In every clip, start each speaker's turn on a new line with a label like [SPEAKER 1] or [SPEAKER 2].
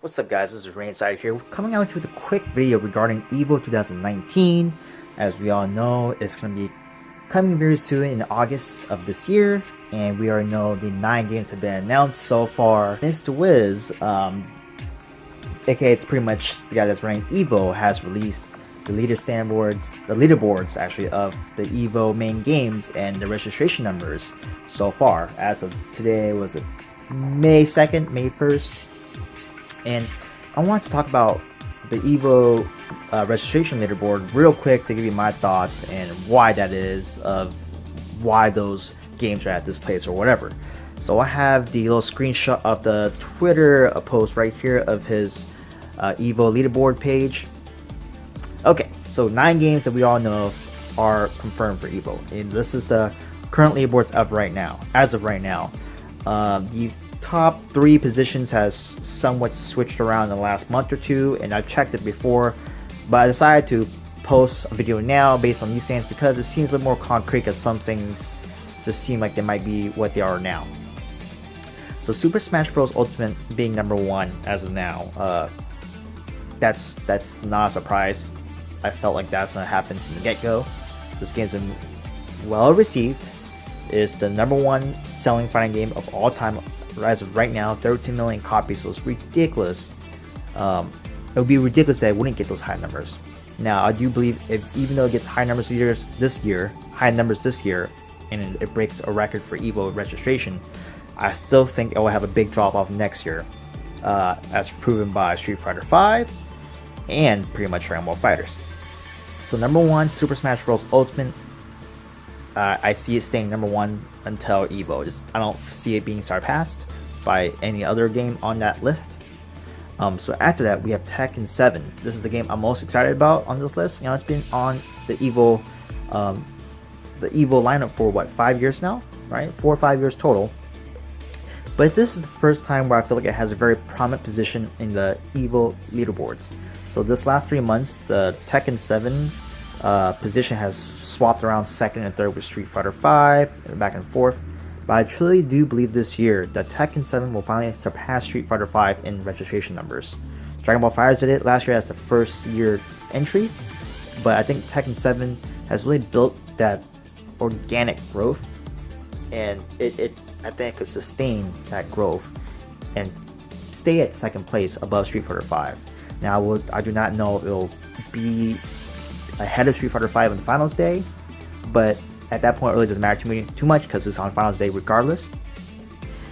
[SPEAKER 1] What's up guys, this is Rainacide here, coming out with a quick video regarding EVO 2019. As we all know, it's going to be coming very soon in August of this year, and we already know the 9 games have been announced so far. Mr. Wiz, aka it's pretty much the guy that's running EVO, has released the leaderboards actually of the EVO main games and the registration numbers so far. As of today, was it May 2nd, May 1st? And I want to talk about the EVO registration leaderboard real quick to give you my thoughts and why that is, of why those games are at this place or whatever. So I have the little screenshot of the Twitter post right here of his EVO leaderboard page. Okay, so 9 games that we all know are confirmed for EVO, and this is the current leaderboards of right now. As of right now, the top 3 positions has somewhat switched around in the last month or two, and I've checked it before, but I decided to post a video now based on these things because it seems a little more concrete, because some things just seem like they might be what they are now. So Super Smash Bros. Ultimate being number 1 as of now, that's not a surprise. I felt like that's gonna happen from the get-go. This game's been well received. It's the number 1 selling fighting game of all time as of right now, 13 million copies, so it's ridiculous. It would be ridiculous that it wouldn't get those high numbers. Now, I do believe even though it gets high numbers this year, and it breaks a record for EVO registration, I still think it will have a big drop off next year, as proven by Street Fighter V and pretty much Dragon Ball FighterZ. So number 1, Super Smash Bros. Ultimate. I see it staying number 1 until EVO. I don't see it being surpassed by any other game on that list. So after that, we have Tekken 7. This is the game I'm most excited about on this list. You know, it's been on the EVO lineup for what, 5 years now, right? 4 or 5 years total. But this is the first time where I feel like it has a very prominent position in the EVO leaderboards. So this last 3 months, the Tekken 7 position has swapped around 2nd and 3rd with Street Fighter V, and back and forth. But I truly do believe this year that Tekken 7 will finally surpass Street Fighter V in registration numbers. Dragon Ball FighterZ did it last year as the first year entry, but I think Tekken 7 has really built that organic growth, and I think it could sustain that growth and stay at 2nd place above Street Fighter V. Now, I do not know if it'll be ahead of Street Fighter V on Finals Day, but at that point it really doesn't matter to me too much because it's on Finals Day regardless.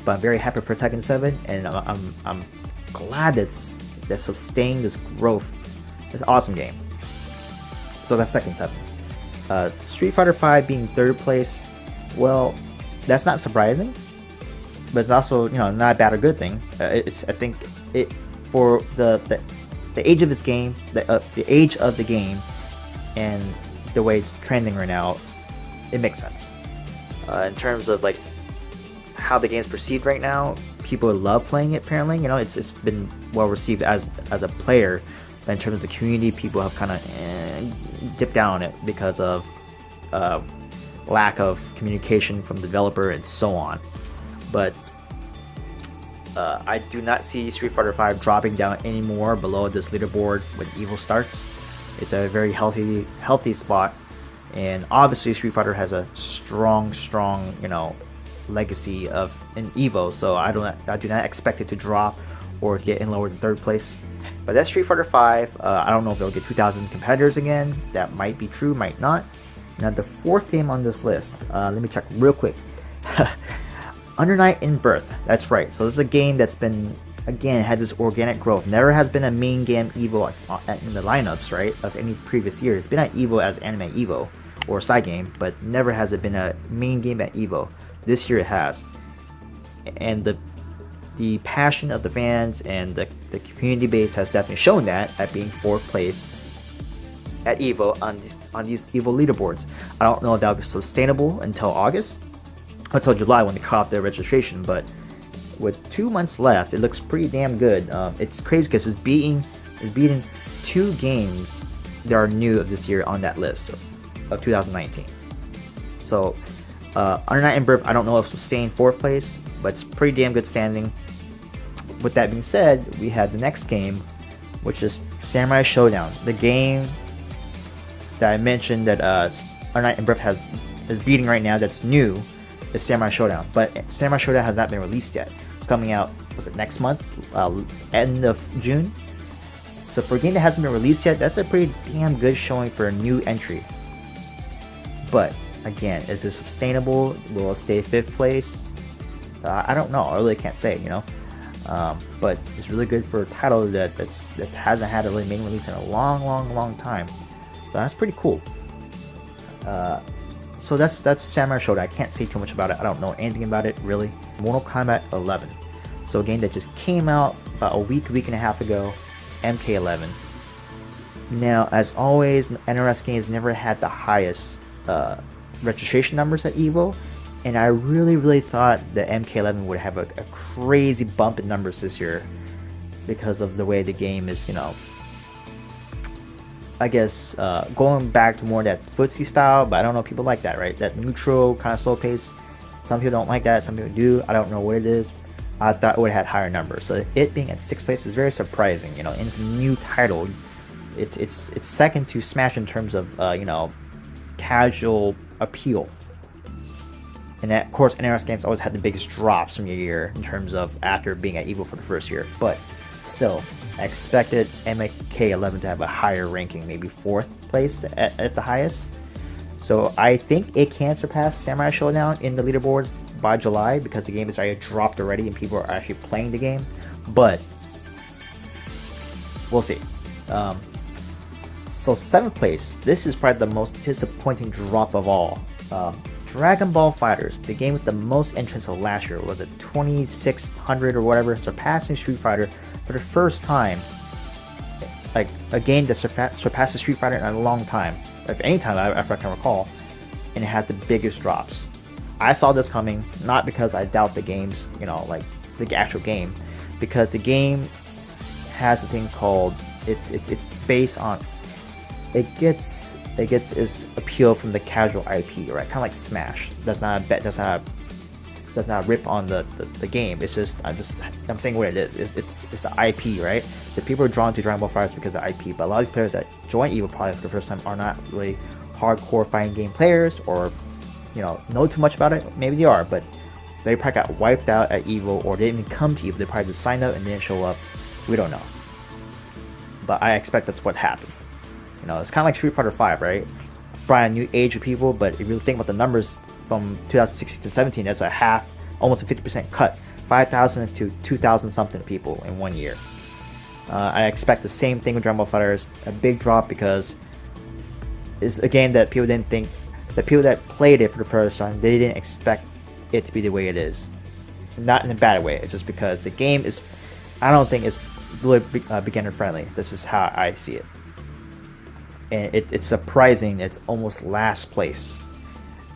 [SPEAKER 1] But I'm very happy for Tekken 7, and I'm glad that sustained this growth. It's an awesome game. So that's Tekken 7. Street Fighter V being 3rd place, well, that's not surprising, but it's also, you know, not a bad or good thing. I think it, for the age of its game, the age of the game, and the way it's trending right now, it makes sense. In terms of like how the game's perceived right now, people love playing it. Apparently, you know, it's been well received as a player. But in terms of the community, people have kind of dipped down on it because of lack of communication from the developer and so on. But I do not see Street Fighter V dropping down anymore below this leaderboard when EVO starts. It's a very healthy spot, and obviously Street Fighter has a strong, you know, legacy in EVO. So I do not expect it to drop or get in lower than 3rd place. But that's Street Fighter V. I don't know if they'll get 2,000 competitors again. That might be true, might not. Now the 4th game on this list. Let me check real quick. Under Night in Birth. That's right. So this is a game that's been, again, had this organic growth. Never has been a main game EVO in the lineups, right, of any previous year. It's been at EVO as Anime EVO or side game, but never has it been a main game at EVO. This year it has, and the passion of the fans and the community base has definitely shown that at being 4th place at EVO on these EVO leaderboards. I don't know if that'll be sustainable until July when they cut off their registration, but with 2 months left, it looks pretty damn good. It's crazy because it's beating 2 games that are new of this year on that list of 2019. So Under Night in Birth, I don't know if it's staying 4th place, but it's pretty damn good standing. with that being said, we have the next game, which is Samurai Shodown, the game that I mentioned that Knight and Breath is beating right now. That's new, is Samurai Shodown, but Samurai Shodown has not been released yet. It's coming out, was it next month, end of June? So for a game that hasn't been released yet, that's a pretty damn good showing for a new entry. But again, is it sustainable? Will it stay 5th place? I don't know. I really can't say, you know. But it's really good for a title that hasn't had a really main release in a long time. So that's pretty cool. So that's Samurai Shodown. I can't say too much about it. I don't know anything about it really. Mortal Kombat 11. So a game that just came out about a week and a half ago. MK11. Now, as always, NRS games never had the highest registration numbers at EVO, and I really thought that MK11 would have a crazy bump in numbers this year because of the way the game is, you know, I guess going back to more that footsie style, but I don't know, people like that, right? That neutral kind of slow pace. Some people don't like that, some people do. I don't know what it is. I thought it would have had higher numbers. So it being at 6th place is very surprising, you know, and it's a new title. It's second to Smash in terms of you know, casual appeal. And that, of course, NRS games always had the biggest drops from your year in terms of after being at EVO for the first year. But still, I expected MK11 to have a higher ranking, maybe 4th place at the highest. So I think it can surpass Samurai Shodown in the leaderboard by July, because the game is already dropped already and people are actually playing the game. But we'll see. So 7th place, this is probably the most disappointing drop of all. Dragon Ball FighterZ, the game with the most entrants of last year, was it 2600 or whatever, surpassing Street Fighter for the first time. Like a game that surpasses Street Fighter in a long time, if any time I can recall, and it had the biggest drops. I saw this coming, not because I doubt the game's, you know, like the actual game, because the game has a thing called, it's based on, it gets its appeal from the casual IP, right? Kind of like Smash. That's not a bet. That's not a rip on the game. It's just I'm saying what it is. It's the IP, right? So people are drawn to Dragon Ball FighterZ because of IP. But a lot of these players that join EVO probably for the first time are not really hardcore fighting game players, or you know too much about it. Maybe they are, but they probably got wiped out at EVO, or they didn't even come to EVO. They probably just signed up and didn't show up. We don't know. But I expect that's what happened. You know, it's kind of like Street Fighter V, right? Probably a new age of people, but if you really think about the numbers from 2016 to 17, that's a half, almost a 50% cut. 5,000 to 2,000 something people in 1 year. I expect the same thing with Dragon Ball FighterZ, a big drop, because it's a game that people didn't think, the people that played it for the first time, they didn't expect it to be the way it is. Not in a bad way, it's just because the game is, I don't think it's really beginner friendly. That's just how I see it. And it's surprising it's almost last place.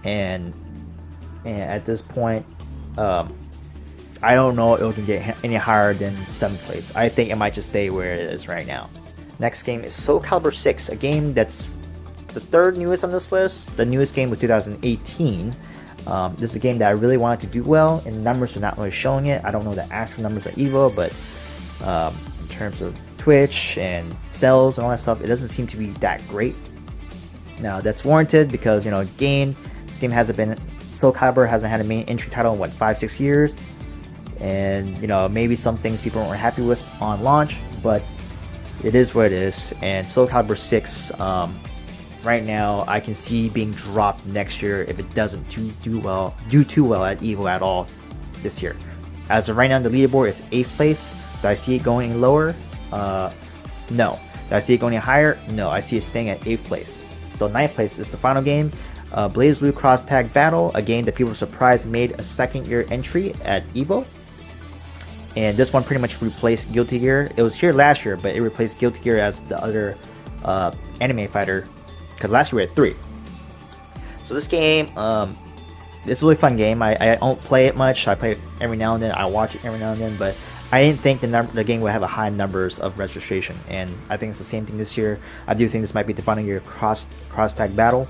[SPEAKER 1] And at this point, I don't know if it can get any higher than 7th place. I think it might just stay where it is right now. Next game is SoulCalibur VI, a game that's the 3rd newest on this list. The newest game was 2018. This is a game that I really wanted to do well, and the numbers are not really showing it. I don't know the actual numbers at EVO, but in terms of Twitch and sales and all that stuff, it doesn't seem to be that great. Now that's warranted because, you know, again, this game hasn't been, SoulCalibur hasn't had a main entry title in what, 5-6 years, and you know, maybe some things people weren't happy with on launch, but it is what it is. And SoulCalibur VI, right now, I can see being dropped next year if it doesn't do too well at EVO at all this year. As of right now on the leaderboard, it's 8th place. Do I see it going lower? No. Do I see it going higher? No. I see it staying at 8th place. So 9th place is the final game, BlazBlue Cross Tag Battle, a game that people were surprised made a 2nd year entry at EVO. And this one pretty much replaced Guilty Gear. It was here last year, but it replaced Guilty Gear as the other anime fighter, because last year we had 3. So this game, it's a really fun game. I don't play it much. I play it every now and then. I watch it every now and then, but I didn't think the game would have a high numbers of registration, and I think it's the same thing this year. I do think this might be the final year cross tag battle.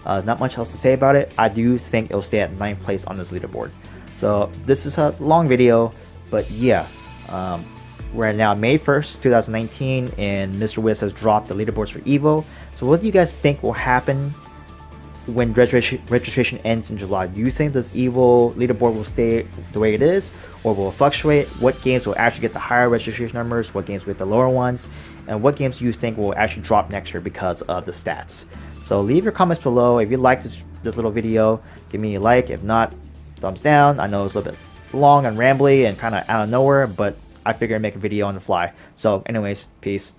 [SPEAKER 1] Not much else to say about it. I do think it'll stay at 9th place on this leaderboard. So this is a long video, but yeah, We're now May 1st, 2019, and Mr. Wiz has dropped the leaderboards for EVO. So what do you guys think will happen when registration ends in July? Do you think this EVO leaderboard will stay the way it is, or will it fluctuate? What games will actually get the higher registration numbers? What games will get the lower ones? And what games do you think will actually drop next year because of the stats? So leave your comments below. If you like this little video, give me a like. If not, thumbs down. I know it's a little bit long and rambly and kind of out of nowhere, but I figured I'd make a video on the fly. So anyways, peace.